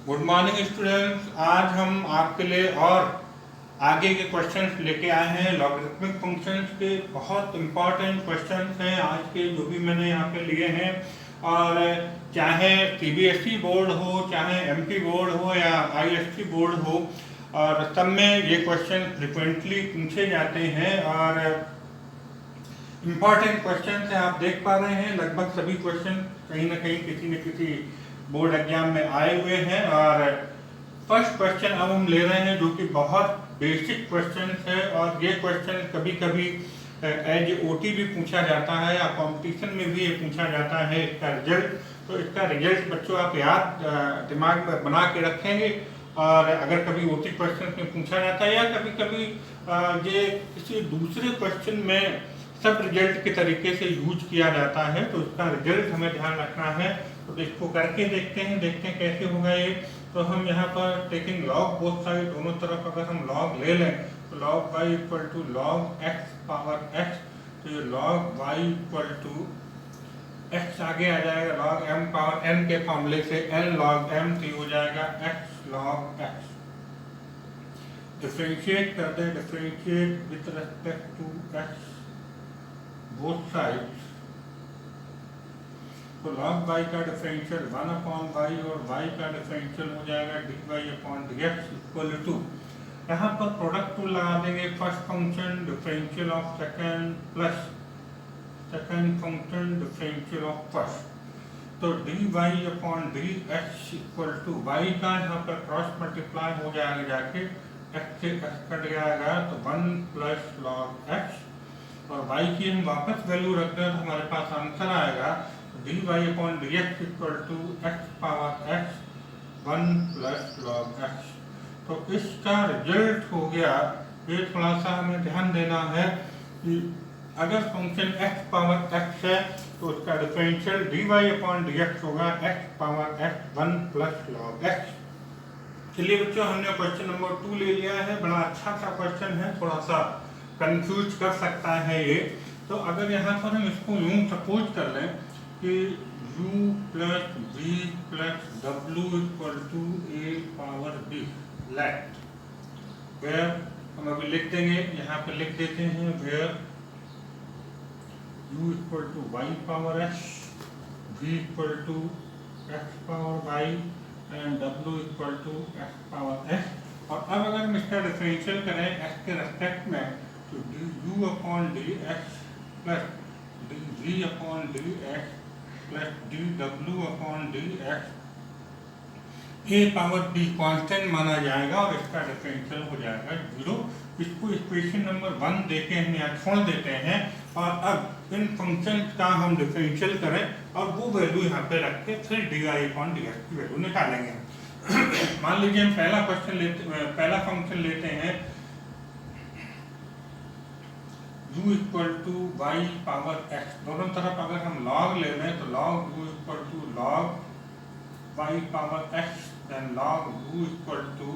Good morning students. आज हम आपके लिए और आगे के क्वेश्चंस लेके आए हैं। लॉगरिथमिक फंक्शंस के बहुत इंपॉर्टेंट क्वेश्चंस हैं आज के, जो भी मैंने यहाँ पे लिए हैं। और चाहे सीबीएसई बोर्ड हो, चाहे एमपी बोर्ड हो या आईएससी बोर्ड हो, और सब में ये क्वेश्चन फ्रिक्वेंटली पूछे जाते हैं और इम्पॉर्टेंट क्वेश्चन है। आप देख पा रहे हैं लगभग सभी क्वेश्चन कहीं ना कहीं किसी न किसी बोर्ड एग्जाम में आए हुए हैं। और फर्स्ट क्वेश्चन अब हम ले रहे हैं जो कि बहुत बेसिक क्वेश्चन है, और ये क्वेश्चन कभी कभी एज ओटी भी पूछा जाता है या कंपटीशन में भी ये पूछा जाता है। इसका रिजल्ट, तो इसका रिजल्ट बच्चों आप याद दिमाग में बना के रखेंगे। और अगर कभी ओटी क्वेश्चन में पूछा जाता है या कभी कभी ये किसी दूसरे क्वेश्चन में सब रिजल्ट के तरीके से यूज किया जाता है, तो इसका रिजल्ट हमें ध्यान रखना है। तो इसको करके देखते हैं कैसे होगा ये। तो हम यहाँ पर टेकिंग लॉग बोथ साइड, दोनों तरफ अगर हम लॉग ले लें तो log y equal to log x power x, तो ये log y equal to x आगे आ जाएगा लॉग एम पावर एन के फॉर्मूले से एन लॉग एम, तो हो जाएगा एक्स लॉग एक्स। डिफरेंशिएट कर दें, differentiate with respect to x both sides, तो लॉग वाई का डिफरेंशियल 1 अपॉन वाई और वाई का डिफरेंशियल हो जाएगा d y upon d x equal to, यहाँ पर प्रोडक्ट टूल लगा देंगे। First function differential of second plus second function differential of first, तो d y upon d x equal to y का यहाँ पर क्रॉस मल्टीप्लाई हो जाएगा, जाके एक्स से एक्स कट जाएगा तो 1 प्लस लॉग एक्स, और y की हम वापस वैल्यू रख दें तो हमारे पास आंसर आएगा d y upon d x equal to x power x 1 plus log x. तो इसका रिजल्ट हो गया। ये थोड़ा सा हमें ध्यान देना है कि अगर फंक्शन x पावर x है तो उसका differential d y upon d x होगा x power x 1 plus log x. चलिए बच्चों, हमने क्वेश्चन नंबर 2 ले लिया है। बड़ा अच्छा सा क्वेश्चन है, थोड़ा सा कंफ्यूज कर सकता है ये। तो अगर यहाँ पर हम इसको यूं सपोज कर लें कि u plus v plus w equal to a power b, let where हम अभी लिख देंगे, यहाँ पे लिख देते हैं where u equal to y power x, v equal to x power y and w equal to x power x। और अब अगर हम इसका डिफरेंशियल करें x के रेस्पेक्ट में, तो d u upon d x plus d v upon d x plus d डब्ल्यू upon d x a power b constant माना जाएगा और इसका डिफरेंशियल हो जाएगा 0। इसको इक्वेशन नंबर 1 देके हम यहाँ छोड़ देते हैं, और अब इन फंक्शन का हम डिफरेंशियल करें और वो वैल्यू यहाँ पे रख के फिर d I upon d x की वैल्यू निकालेंगे। मान लीजिए हम पहला फंक्शन लेते हैं u equal to y power x, दोनों तरफ अगर हम log ले लें तो log u equal to log y power x, then log u equal to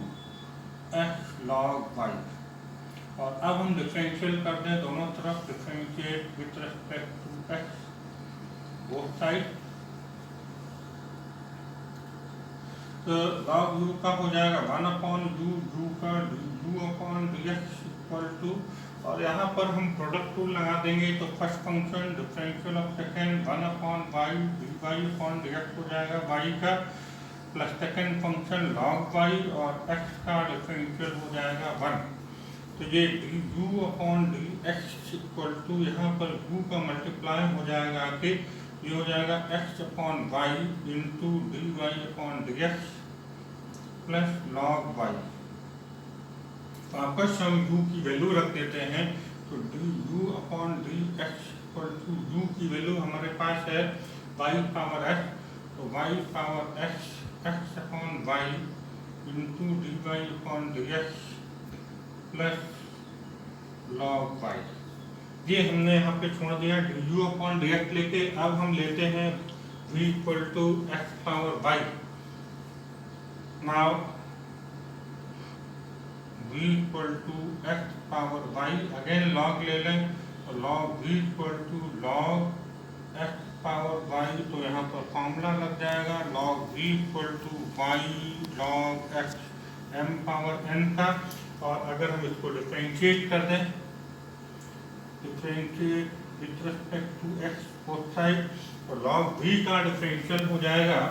x log y। और अब हम डिफरेंशियल कर दें दोनों तरफ, differentiate with respect to x both side, तो log u का हो जाएगा 1 अपॉन u का u upon dx equal to, और यहाँ पर हम प्रोडक्ट टूल लगा देंगे तो first function differential of second 1 upon y d y upon d x हो जाएगा वाई का, plus second function log y और एक्स का डिफरेंशियल हो जाएगा 1। तो ये d u upon d x equal to, यहाँ पर यू का मल्टीप्लाई हो जाएगा कि ये हो जाएगा x upon y into d y upon d x plus log y. वापस हम u की वैल्यू रख देते हैं, तो d u upon d x equal to u की वैल्यू हमारे पास है y पावर x, तो y power x x upon y into d y upon d x plus log y. ये हमने यहाँ पे छोड़ दिया d u upon d x लेके। अब हम लेते हैं v equal to x power y. Now v equal to x power y, again log ले लें तो log v equal to log x power y y, तो यहाँ पर फॉर्मूला लग जाएगा log v equal to y log x m power n का। और अगर हम इसको डिफरेंशिएट कर दें, differentiate with respect to x both side, तो log v का डिफरेंशियल हो जाएगा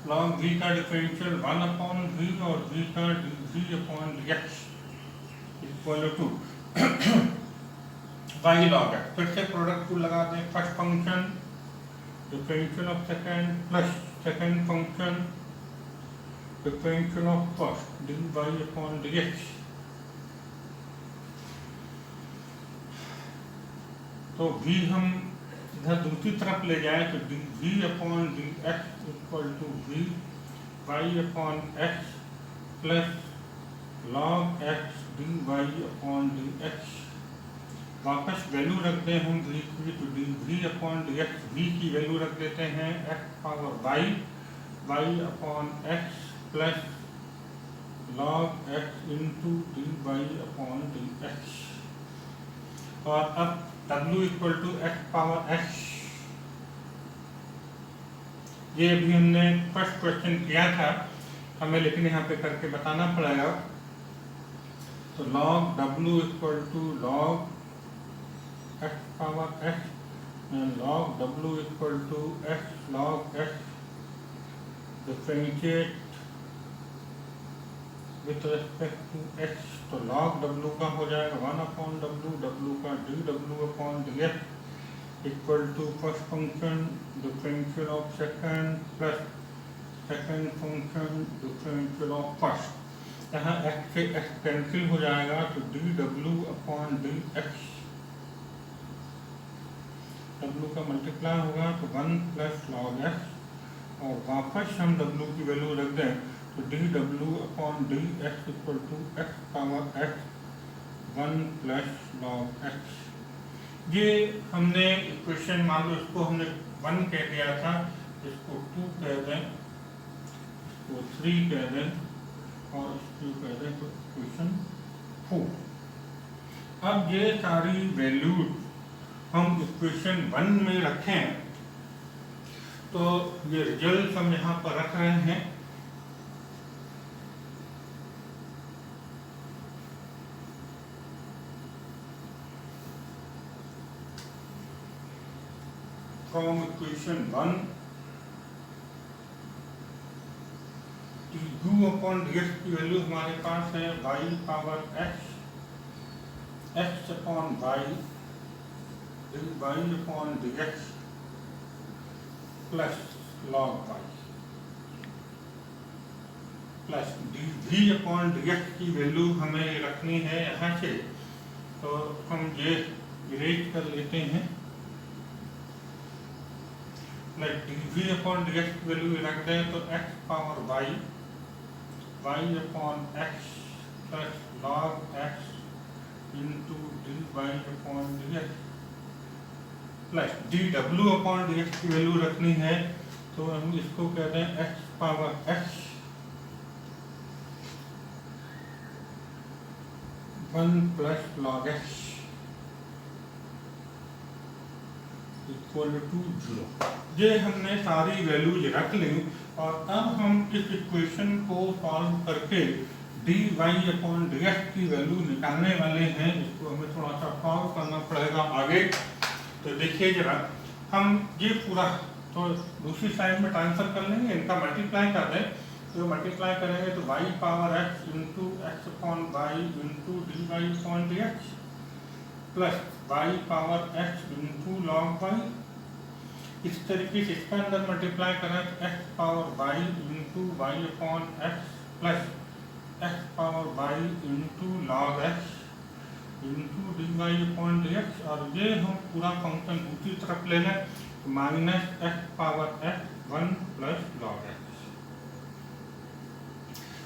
log v का डिफरेंशियल 1/v और v का dv/dx equal to y log x। फिर से प्रोडक्ट को लगा दें, first function differential of second plus second function differential of first dy/dx। तो v हम इधर दूसरी तरफ ले जाए तो dv/dx equal to v/x plus log x dy/dx। वापस वैल्यू रख दें हम v की, तो dv/dx v की वैल्यू रख देते हैं x power y/x plus log x into dy/dx। और अब w equal to x power x, ये भी हमने फर्स्ट क्वेश्चन किया था हमें, लेकिन यहाँ पे करके बताना पड़ेगा। तो log w equal to log x power x and log w equal to x log x differentiate with respect to x, तो log w का हो जाएगा 1/w, w का dw/dx equal to first function differential of second plus second function differential of first. यहाँ x से x cancel हो जाएगा, तो dw/dx, w का मल्टीप्लाई होगा तो 1 प्लस log x, और वापस हम w की वैल्यू रख दें तो dw/dx equal to x power x 1 plus log x। ये हमने इक्वेशन, मान लो इसको हमने 1 कह दिया था, इसको 2 कह दें, इसको 3 कह दें और इसको कह दें तो इक्वेशन 4। अब ये सारी वैल्यू हम इक्वेशन 1 में रखें तो ये रिजल्ट हम यहाँ पर रख रहे हैं। फ्रॉम इक्वेशन 1 du/dx की वैल्यू हमारे पास है y power x x/y dy/dx plus log y plus dv/dx की वैल्यू हमें रखनी है यहाँ से, तो हम ये इरेज कर लेते हैं। dv/dx की वैल्यू रख दें तो x power y y/x plus log x into dy/dx plus dw/dx की वैल्यू रखनी है, तो हम इसको कहते हैं x power x 1 plus log x equal to 0। ये हमने सारी वैल्यूज रख ली, और अब हम इस इक्वेशन को सॉल्व करके dy/dx की वैल्यू निकालने वाले हैं। इसको हमें थोड़ा सा सॉल्व करना पड़ेगा आगे। तो देखिए जरा, हम ये पूरा तो दूसरी साइड में ट्रांसफर कर लेंगे, इनका मल्टीप्लाई कर दें, तो मल्टीप्लाई करेंगे तो y power x into x/y into dy/dx plus y power x into log y। इस तरीके से इसका अंदर मल्टीप्लाई करें तो x power y into y/x plus x power y into log x into dy/dx, और ये हम पूरा फंक्शन दूसरी तरफ ले लें तो minus x power x 1 plus log x।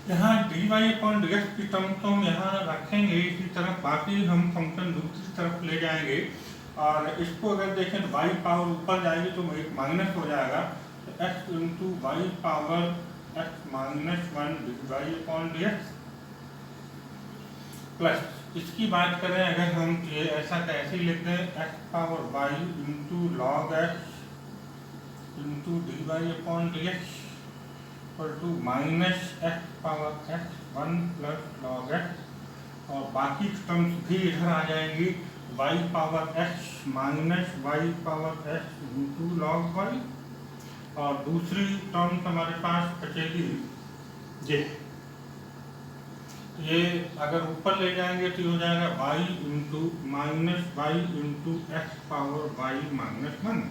यहाँ dy/dx की टर्म तो हम यहाँ रखेंगे इसी तरफ, बाकी हम फंक्शन दूसरी तरफ ले जाएंगे। और इसको अगर देखें तो y पावर ऊपर जाएगी तो एक माइनस हो जाएगा, तो x into y power x minus 1 dy/dx plus इसकी बात करें अगर हम ये ऐसा कैसे लिखते हैं, x power y into log x into d y upon d x equal to minus x power x one plus log x, और बाकी टर्म्स भी इधर आ जाएंगी, y power x minus y power x into log y, और दूसरी term हमारे पास बचेगी ये अगर ऊपर ले जाएंगे तो हो जाएगा y into minus y into x power y minus one.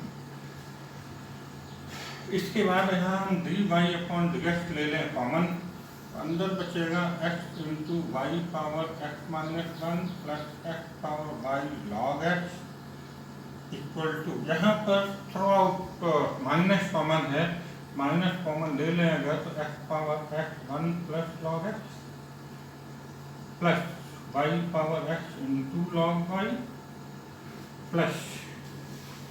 इसके बाद यहाँ हम d y upon d x ले लें कॉमन, अंदर बचेगा x into y power x minus one plus x power y log x equal to, यहाँ पर थ्रो आउट माइनस कॉमन है, माइनस कॉमन ले लें अगर तो x power x one plus log x plus y power x into log y plus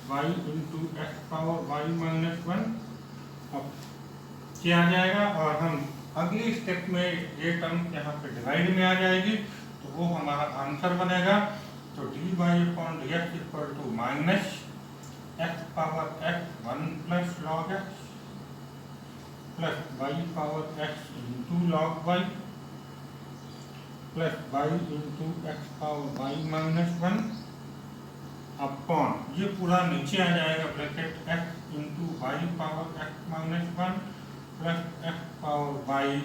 y into x power y minus one. अब क्या आ जाएगा, और हम अगली स्टेप में ये टर्म यहाँ पे डिवाइड में आ जाएगी तो वो हमारा आंसर बनेगा। तो d y upon d x equal to minus x power x one plus log x plus y power x into log y plus y into x power y minus one upon, ये पूरा नीचे आ जाएगा bracket x into y power x minus one plus x power y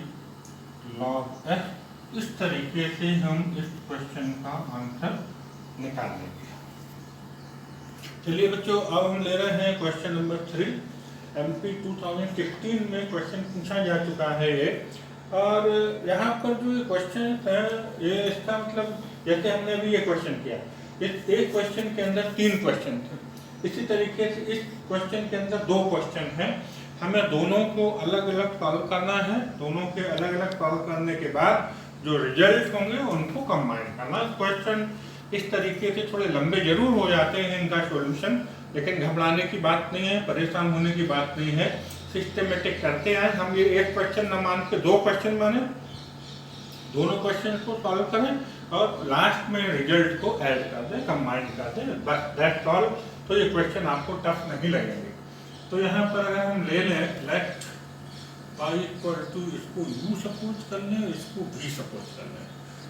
log x. इस तरीके से हम इस क्वेश्चन का आंसर निकाल लेंगे। चलिए बच्चों, अब हम ले रहे हैं क्वेश्चन नंबर 3। MP 2016 में क्वेश्चन पूछा जा चुका है ये, और यहाँ पर जो ये क्वेश्चन है ये इसका मतलब जैसे हमने अभी ये क्वेश्चन किया, इस एक क्वेश्चन के अंदर 3 क्वेश्चन थे, इसी तरीके से इस क्वेश्चन के अंदर 2 क्वेश्चन हैं, हमें दोनों को अलग अलग सॉल्व करना है। दोनों के अलग अलग सॉल्व करने के बाद जो रिजल्ट होंगे उनको कंबाइन करना। क्वेश्चन इस तरीके से थोड़े लंबे जरूर हो जाते हैं इनका सॉल्यूशन, लेकिन घबराने की बात नहीं है, परेशान होने की बात नहीं है, सिस्टमेटिक करते आए। हम ये एक क्वेश्चन न मान के 2 क्वेश्चन माने, दोनों क्वेश्चन को सॉल्व करें और लास्ट में रिजल्ट को ऐड कर दें, कंबाइन कर दें, बस दैट्स ऑल। तो ये क्वेश्चन आपको टफ नहीं लगेंगे। तो यहाँ पर अगर हम ले लें लेट y इक्वल टू, इसको u सपोज कर लें, इसको v सपोज कर लें,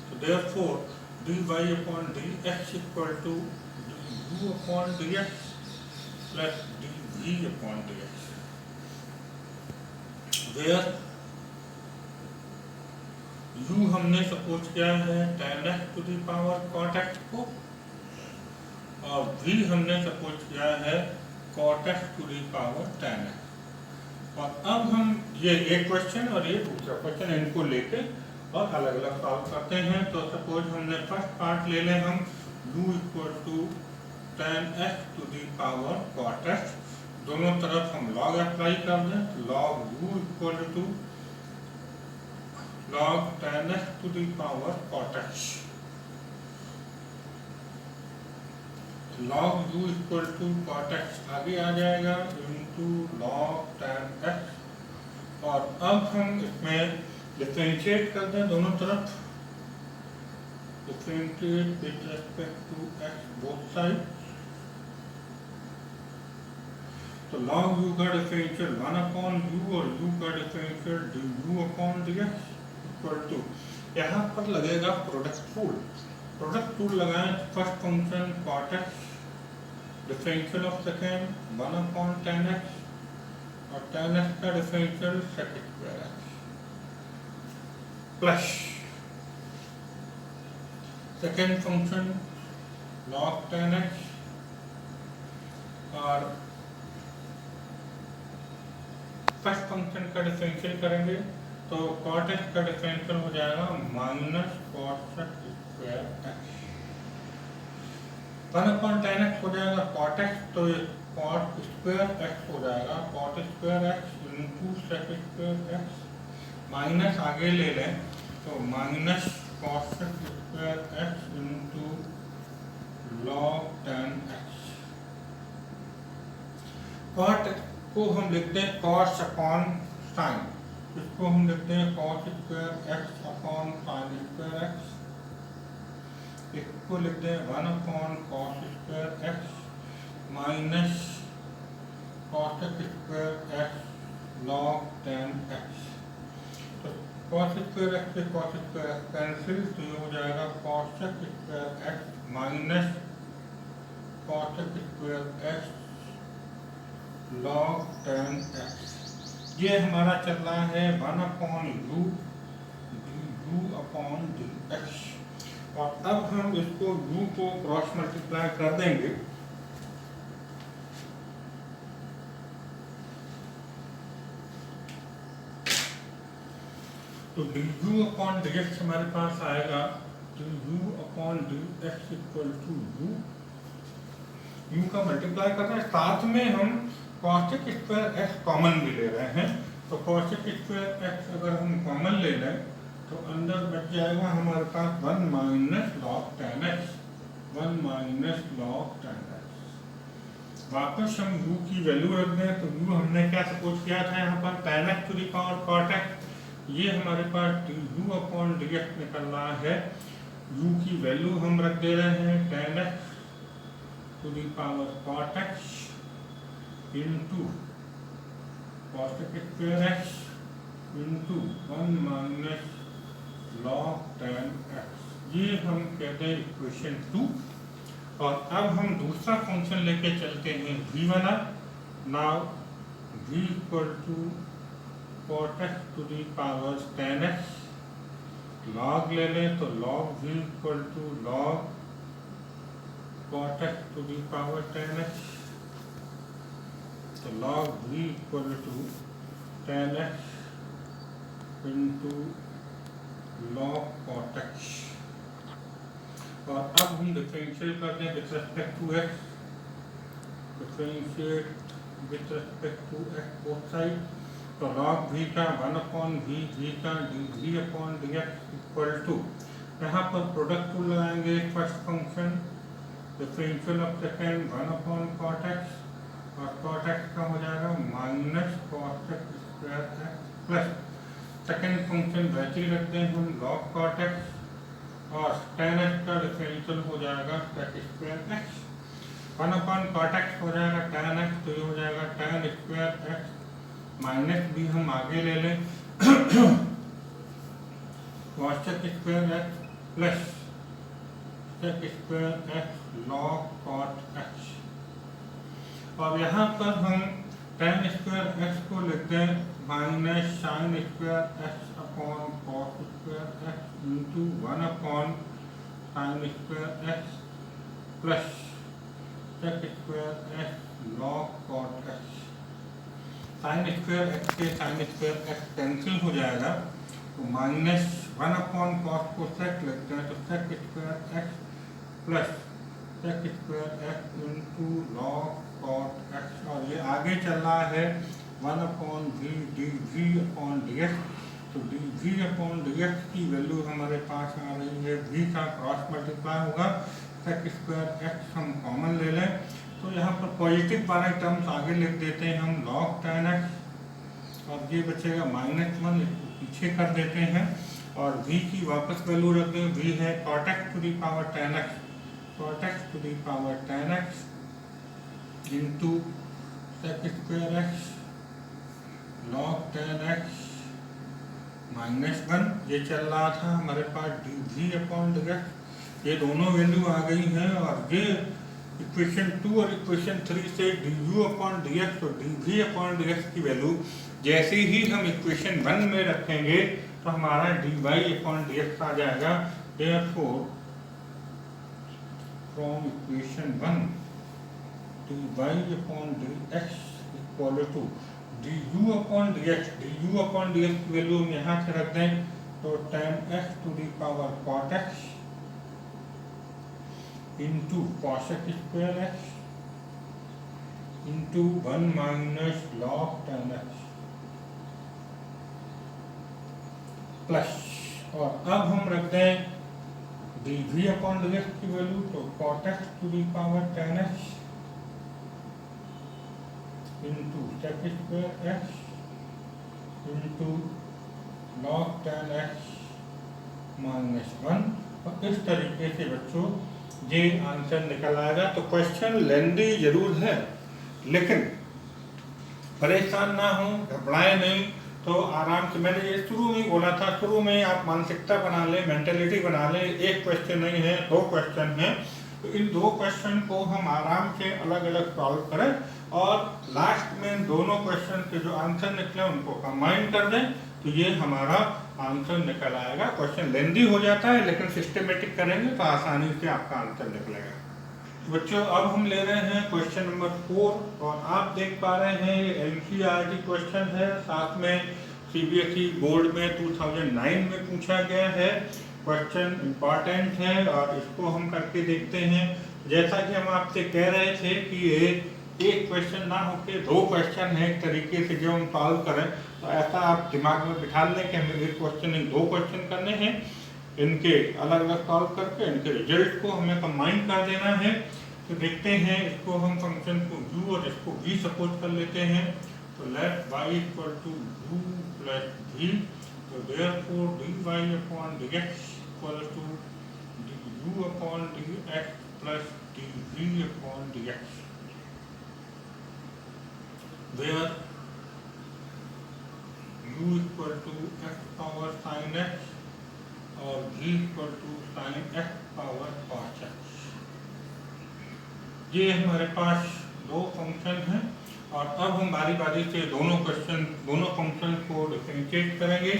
तो therefore dy upon dx equal to du upon dx plus dv upon dx, where u हमने सपोज किया है tan x to the power cot x को, और v हमने सपोज किया है cot x to the power tan x। और अब हम ये एक क्वेश्चन और ये दूसरा क्वेश्चन इनको लेके और अलग अलग सॉल्व करते हैं। तो सपोज हमने फर्स्ट पार्ट ले लें हम u equal to tan x to the power cot x, दोनों तरफ हम log अप्लाई कर दें, log u equal to log tan x to the power cot x, log u equal to cot x आगे आ जाएगा इंटू log tan x, और अब हम इसमें डिफरेंशिएट कर दें दोनों तरफ, differentiate with respect to x both side. तो log u का डिफरेंशियल 1 अपॉन u और u का differential du upon dx equal to, यहाँ पर लगेगा प्रोडक्ट रूल। प्रोडक्ट रूल लगाएं, first function cot x, differential of second 1 upon tan x, और tan x का differential sec square x plus second function log tan x, और first function का differential करेंगे तो cot x का differential हो जाएगा minus cot square x, 1 upon tan x हो जाएगा cot x, तो cot स्क्वायर x हो जाएगा cot square x into sec square x, minus आगे ले लें तो minus cot square x into log tan x। cot को हम लिखते हैं cos अपॉन sin, इसको हम लिखते हैं cos square x upon sin square x, इसको लिख दें 1 upon cos square x minus cosec square x log tan x. तो कॉस स्क्वायर एक्स से कॉस स्क्वायर एक्स कैंसिल, तो ये हो जाएगा cosec square x minus cosec square x log tan x. ये हमारा चल रहा है 1 upon you you upon d x. और अब हम इसको u को क्रॉस मल्टीप्लाई कर देंगे, तो d u upon d x हमारे पास आएगा d u upon d x equal to u का मल्टीप्लाई कर रहे हैं, साथ में हम कॉसेक स्क्वायर एक्स कॉमन भी ले रहे हैं। तो कॉसेक स्क्वायर एक्स अगर हम कॉमन ले लें तो अंदर बच जाएगा हमारे पास 1 minus log tan x, 1 minus log tan x. वापस हम u की वैल्यू रख दें, तो u हमने क्या सपोज किया था यहाँ पर tan x to the power cot x. ये हमारे पास u अपॉन डी एक्स निकल रहा है। u की वैल्यू हम रख दे रहे हैं tan x to the power cot x into cosec square x into 1 minus log tan x. ये हम कहते हैं इक्वेशन 2। और अब हम दूसरा फंक्शन लेके चलते हैं v वाला। Now v equal to cot x to the power ten x, log ले लें तो log v equal to log cot x to the power ten x. तो log v equal to ten x into log cot x. और अब हम differentiate करते हैं with respect to x, differentiate with respect to x both side. तो log v का 1 upon v का d upon d x equal to, यहाँ पर प्रोडक्ट टू लगाएंगे first function differential of second 1 upon cot x, और कॉट एक्स का हो जाएगा minus cosec square x plus second function वैसे ही रखते हैं हम लॉग कॉट एक्स, और टेन एक्स का डिफरेंशियल हो जाएगा sec square x. 1 upon cot x हो जाएगा टेन एक्स, तो ये हो जाएगा टेन स्क्वायर एक्स माइनस भी हम आगे ले लें cosec square x plus sec square x log cot x. और यहाँ पर हम टेन स्क्वायर एक्स को लिखते हैं minus sine square x upon cos square x into 1 upon sine square x plus sec square x log cot x. Sine square x के sine square x cancel हो जाएगा, तो माइनस 1 अपॉन कॉस को सेक लिखते हैं, तो sec square x plus sec square x into log cot x. और ये आगे चल रहा है 1 upon v upon d x. तो डी अपॉन डी एक्स की वैल्यू हमारे पास आ रही है, v का क्रॉस मल्टीप्लाई होगा, सेक स्क्वायर एक्स हम कॉमन ले लें, तो यहाँ पर पॉजिटिव वाले टर्म्स आगे लिख देते हैं हम लॉग टेन एक्स, और ये बचेगा -1, इसको पीछे कर देते हैं, और v की वापस वैल्यू रख दें, v है cot x to the power ten x, cot x to the power ten x into sec square x log tan x -1। ये चल रहा था हमारे पास डी अपॉन डी एक्स। ये दोनों वैल्यू आ गई हैं, और ये इक्वेशन 2 और इक्वेशन 3 से d u upon d x और डी अपॉन डी एक्स की वैल्यू जैसे ही हम इक्वेशन 1 में रखेंगे तो हमारा d y upon d x आ जाएगा। Therefore from equation 1 d y upon d x equal to d u upon d x. D u upon d x की वैल्यू हम यहाँ से रख दें, तो ten x to the power cot x into cosec square x into 1 minus log tan x plus, और अब हम रख दें d v upon d x की वैल्यू, तो cot x to the power ten x into sec square x into log tan x -1। और इस तरीके से बच्चों ये आंसर निकल आएगा। तो क्वेश्चन लेंदी जरूर है, लेकिन परेशान ना हो, घबराए नहीं, तो आराम से, मैंने ये शुरू में बोला था, शुरू में आप मानसिकता बना लें, मेंटेलिटी बना लें, एक क्वेश्चन नहीं है, 2 क्वेश्चन हैं, तो इन 2 क्वेश्चन को हम आराम से अलग अलग सॉल्व करें और लास्ट में दोनों क्वेश्चन के जो आंसर निकले उनको कंबाइन कर दें, तो ये हमारा आंसर निकल आएगा। क्वेश्चन लेंदी हो जाता है, लेकिन सिस्टमेटिक करेंगे तो आसानी से आपका आंसर निकलेगा। बच्चों अब हम ले रहे हैं क्वेश्चन नंबर 4 और आप देख पा रहे हैं ये एनसीईआरटी क्वेश्चन है, साथ में सीबीएसई बोर्ड में 2009 में पूछा गया है। क्वेश्चन इम्पॉर्टेंट है और इसको हम करके देखते हैं। जैसा कि हम आपसे कह रहे थे कि ये एक क्वेश्चन ना होके 2 क्वेश्चन है, एक तरीके से जो हम सॉल्व करें, तो ऐसा आप दिमाग में बिठा लें कि हमें एक क्वेश्चन नहीं 2 क्वेश्चन करने हैं, इनके अलग अलग सॉल्व करके इनके रिजल्ट को हमें कंबाइन कर देना है। तो देखते हैं, इसको हम फंक्शन को u और इसको v सपोज कर लेते हैं। तो let y equal to u plus v, तो therefore dy upon dx equal to du upon dx plus dv upon dx, where u equal to x power sin x और v equal to sin x power cos x। ये हमारे पास 2 function हैं और अब हम बारी बारी से दोनों फंक्शन को डिफरेंशिएट करेंगे।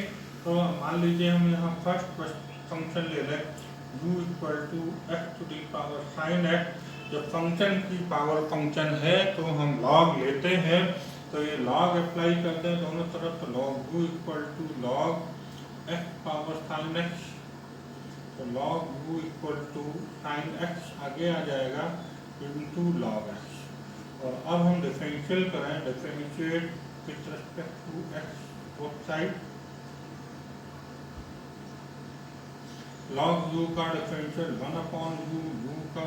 तो मान लीजिए हम यहाँ फर्स्ट फंक्शन ले लें u equal to x to the power sin x। जब फंक्शन की पावर फंक्शन है तो हम log लेते हैं, तो ये log अप्लाई कर दें दोनों तरफ, तो log u equal to log x power sin x, तो log u equal to sin x आगे आ जाएगा इनटू log x। और अब हम डिफरेंशियल करें, differentiate with respect to x both side, log u का डिफरेंशियल 1 अपॉन u का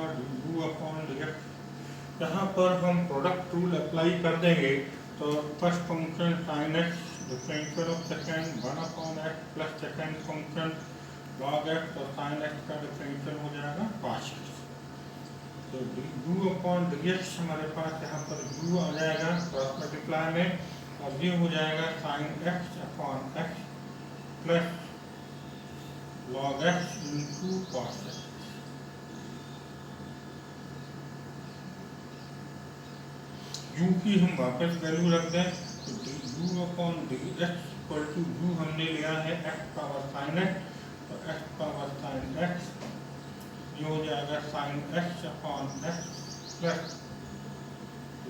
u अपॉन dx। यहाँ पर हम प्रोडक्ट रूल अप्लाई कर देंगे, तो first function sin x differential of second 1 upon x plus second function log x और sin x का डिफरेंशियल हो जाएगा cos x। तो u अपॉन dx हमारे पास यहाँ पर u आ जाएगा क्रॉस मल्टीप्लाई में, और ये हो जाएगा sin x upon x plus log x into cos x। u की हम वापस वैल्यू रख दें, तो u upon dx equal to u हमने लिया है x पावर sin x, तो x पावर sin x ये हो जाएगा sin x upon x plus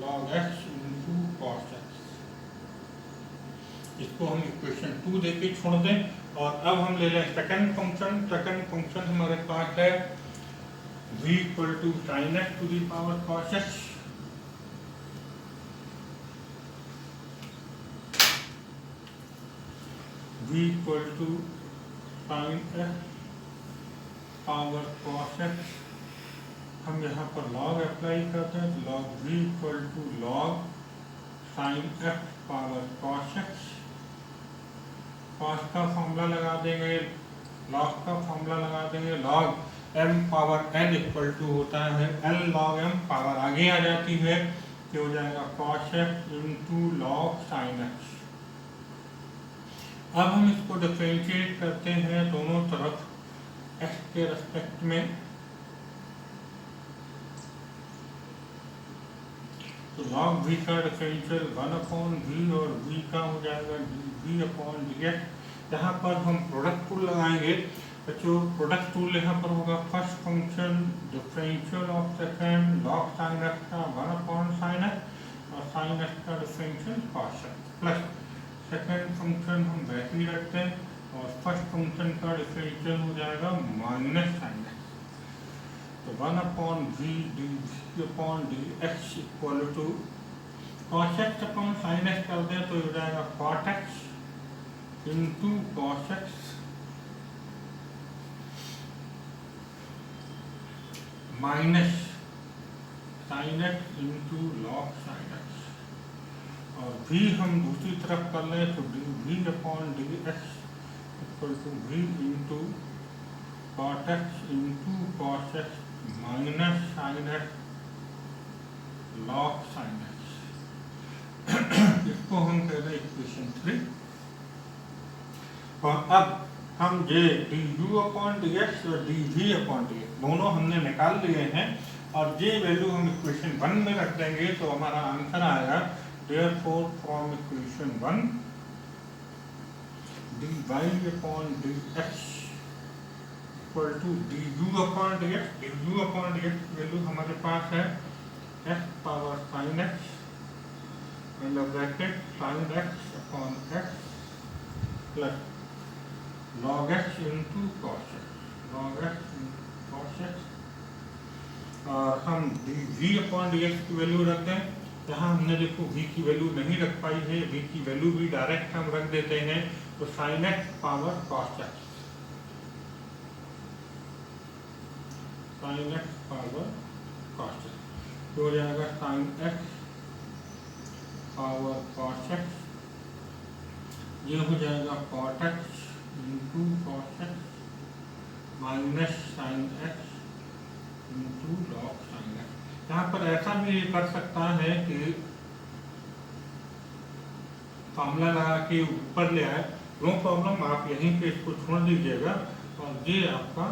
log x into cos x। इसको हम इक्वेशन 2 देके छोड़ दें और अब हम ले लें सेकंड फंक्शन। सेकंड फंक्शन हमारे पास है v equal to sin x to the power cos x, v equal to sin x power cos x। हम यहाँ पर log अप्लाई करते हैं, तो log v equal to log sin x power cos x। cos का formula लगा देंगे, log का फॉर्मूला लगा देंगे, log m power n equal to होता है l log m, पावर आगे आ जाती है, तो हो जाएगा cos x into log sin x। अब हम इसको डिफरेंशिएट करते हैं दोनों तरफ x के रेस्पेक्ट में, तो log v का डिफरेंशियल 1 अपॉन v और v का हो जाएगा v अपॉन dx। यहाँ पर हम प्रोडक्ट टूल लगाएंगे, बच्चों प्रोडक्ट टूल यहाँ पर होगा first function differential of second log sin x का 1 अपॉन sin x और sin x का differential cos x, plus second function हम वैसे ही रखते हैं और फर्स्ट फंक्शन का डिफरेंशियल हो जाएगा माइनस sin x, तो 1 upon v upon dx equal to cos x upon sin x कर दें तो हो जाएगा cot x into cos x minus sin x into log sin x, और v हम दूसरी तरफ कर लें तो v upon dx equal to v into cot x into cos x minus sine x log sin x। इसको हम कह रहे हैं इक्वेशन 3। और अब हम ये du अपॉन dx और dv अपॉन dx दोनों हमने निकाल लिए हैं और ये वैल्यू हम इक्वेशन 1 में रख देंगे तो हमारा आंसर आएगा therefore from equation 1 dy upon dx equal to du upon dx value हमारे पास है x power sin x under bracket sin x upon x plus log x into cos x और हम v अपॉन dx की वैल्यू रख दें। यहाँ हमने देखो v की वैल्यू नहीं रख पाई है, v की वैल्यू भी डायरेक्ट हम रख देते हैं तो sin x power cos x, sin x power cos x तो हो जाएगा sin x power cos x, ये हो जाएगा cot x into cos x minus sine x into log sine x। यहाँ पर ऐसा भी कर सकता है कि फॉर्मूला लगा के ऊपर ले आए, नो प्रॉब्लम, आप यहीं पे इसको छोड़ दीजिएगा और ये आपका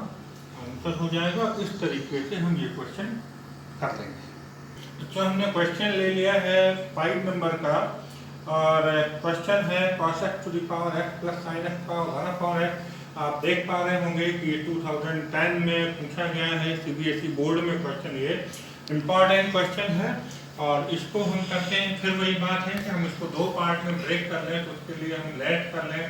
आंसर हो जाएगा। इस तरीके से हम ये क्वेश्चन कर लेंगे। तो हमने क्वेश्चन ले लिया है 5 नंबर का और क्वेश्चन है cos x to the power x plus sin x power 1 upon x। आप देख पा रहे होंगे कि ये 2010 में पूछा गया है सीबीएसई बोर्ड में क्वेश्चन, ये इम्पॉर्टेंट क्वेश्चन है और इसको हम करते हैं। फिर वही बात है कि हम इसको दो पार्ट में ब्रेक कर लें, तो उसके लिए हम लेट कर लें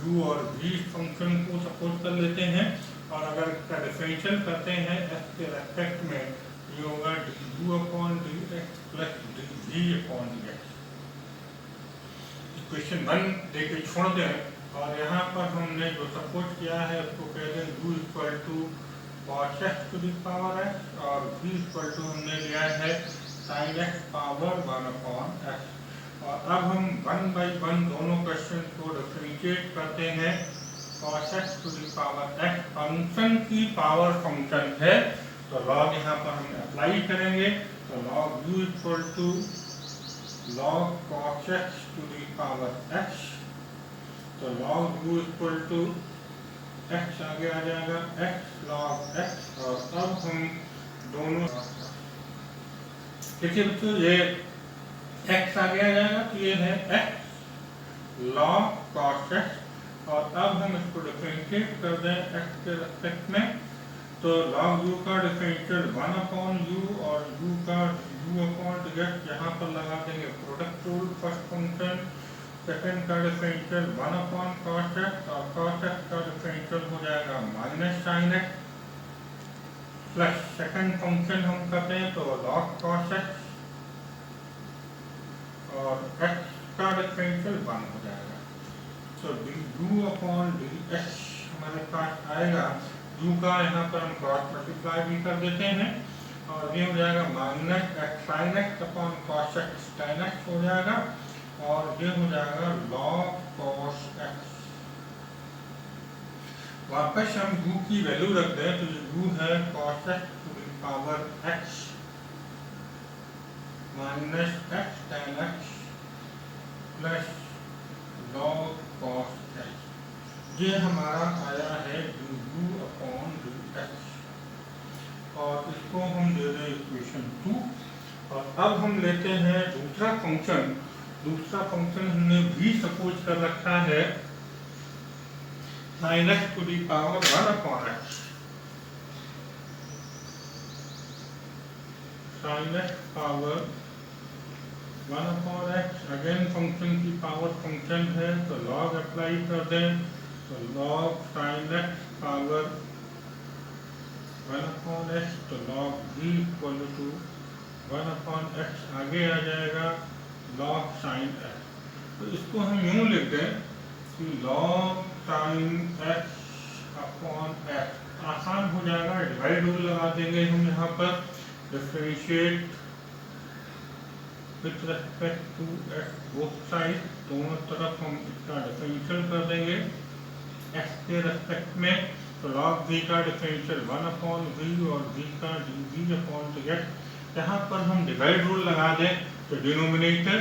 u और v फंक्शन को सपोज कर लेते हैं और अगर इसका डिफरेंशियल करते हैं x के रेस्पेक्ट में, ये होगा du upon dx plus dv upon dx। Equation 1 देके छोड़ दें और यहाँ पर हमने जो सपोज किया है उसको कह दें u equal to cos x to the power x और v इक्वल टू हमने लिया है sin x power 1 upon x। और अब हम 1 बाई 1 दोनों क्वेश्चन को डिफरेंशिएट करते हैं। cos x to the power x function की पावर फंक्शन है तो लॉग यहाँ पर हम अप्लाई करेंगे तो log u equal to log cos x to the power x, तो log u equal to x आगे आ जाएगा x log x और अब हम दोनों देखिए बच्चों ये x आगे आ जाएगा तो ये है x log cos x और अब हम इसको डिफरेंशिएट कर दें x के रेस्पेक्ट में तो log u का डिफरेंशियल 1 अपॉन u और u का u अपॉन dx यहाँ पर लगा देंगे product rule first function, second का डिफरेंशियल 1 अपॉन cos x और cos x का डिफरेंशियल हो जाएगा minus sine x plus second function हम करते हैं तो log cos x और x का डिफरेंशियल 1 हो जाएगा तो du अपॉन dx हमारे पास आएगा। u का यहाँ पर हम क्रॉस मल्टीप्लाई भी कर देते हैं और ये हो जाएगा minus x sine x upon cos x tan x हो जाएगा और ये हो जाएगा log cos x। वापस हम u की वैल्यू रख दें तो u है cos x to the power x minus x tan x plus log cos x, ये हमारा आया है du अपॉन dx और इसको हम दे दें इक्वेशन 2। और अब हम लेते हैं दूसरा फंक्शन हमने भी सपोज कर रखा है sin x to the power 1 upon x, sin x power 1 upon x again function की पावर फंक्शन है तो log अप्लाई कर दें तो log sin x power 1 upon x तो log v equal to 1 upon x आगे आ जाएगा log sin x। तो इसको हम यूं लिख दें कि log sin x upon x आसान हो जाएगा, डिवाइड रूल लगा देंगे हम यहाँ पर, differentiate with respect to x both side, दोनों तरफ हम इसका डिफरेंशियल कर देंगे x के रेस्पेक्ट में तो log v का डिफरेंशियल 1/v और v का dv/dx। यहाँ पर हम डिवाइड रूल लगा दें तो denominator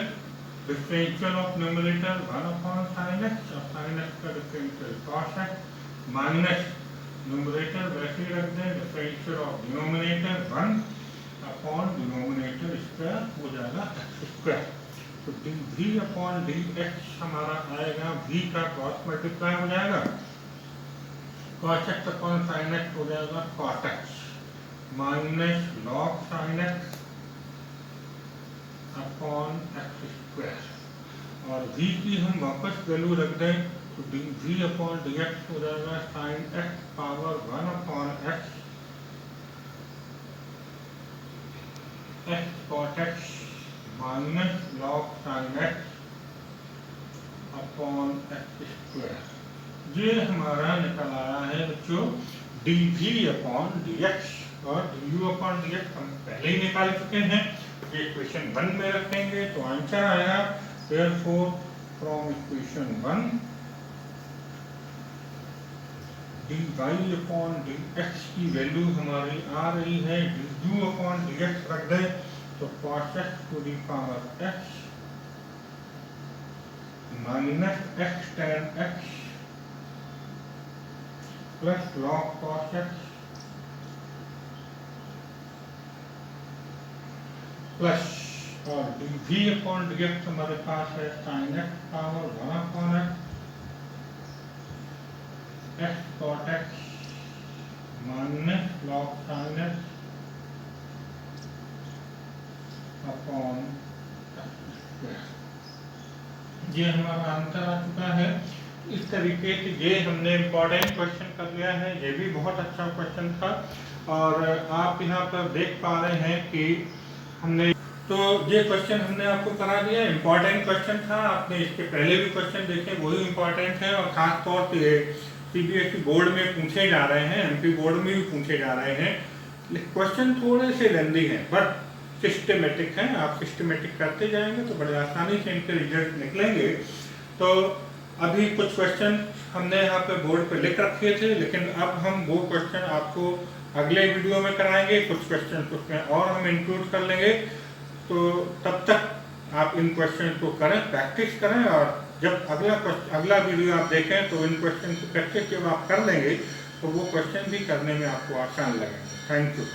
differential of numerator 1/sin x और sin x का differential cos x minus numerator वैसे ही रख दें डिफरेंशियल ऑफ डिनोमिनेटर 1/डिनोमिनेटर स्क्वायर हो जाएगा x स्क्वायर। तो dv/dx हमारा आएगा v का क्रॉस मल्टीप्लाई हो जाएगा cos x/sin x हो जाएगा cos x minus log sin x upon x square और v की हम वापस वैल्यू रख दें तो dv/dx हो जाएगा sin x power 1/x x cot x minus log sin x upon x square. ये हमारा निकल आया है बच्चों dv/dx और du/dx हम पहले ही निकाल चुके हैं। ये इक्वेशन 1 में रखेंगे तो आंसर आएगा therefore from equation 1 dy/dx की वैल्यू हमारी आ रही है du/dx रख दें तो cos x to the power x minus x tan x plus log cos x plus और dv/dx हमारे पास है sin x power 1/x x cot x minus log sin x upon ये हमारा आंसर आ चुका है। इस तरीके से ये हमने इम्पोर्टेंट क्वेश्चन कर लिया है। ये भी बहुत अच्छा क्वेश्चन था और आप यहाँ पर देख पा रहे हैं कि हमने तो ये क्वेश्चन हमने आपको करा दिया। इम्पोर्टेंट क्वेश्चन था, आपने इसके पहले भी क्वेश्चन देखे वही इम्पोर्टेंट है और खास तौर पे सीबीएसई बोर्ड में पूछे जा रहे हैं, एमपी बोर्ड में भी पूछे जा रहे हैं। क्वेश्चन थोड़े से लेंदी हैं बट सिस्टमेटिक हैं। आप सिस्टमेटिक करते जाएंगे तो बड़े आसानी से इनके रिजल्ट निकलेंगे। तो अभी कुछ क्वेश्चन हमने यहाँ पे बोर्ड पे लिख रखे थे, लेकिन अब हम वो क्वेश्चन आपको अगले वीडियो में कराएंगे। कुछ क्वेश्चन उसमें और हम इंक्लूड कर लेंगे। तो तब तक आप इन क्वेश्चन को करें, प्रैक्टिस करें और जब अगला वीडियो आप देखें तो इन क्वेश्चन को प्रैक्टिस जब आप कर लेंगे तो वो क्वेश्चन भी करने में आपको आसान लगेंगे। Thank you.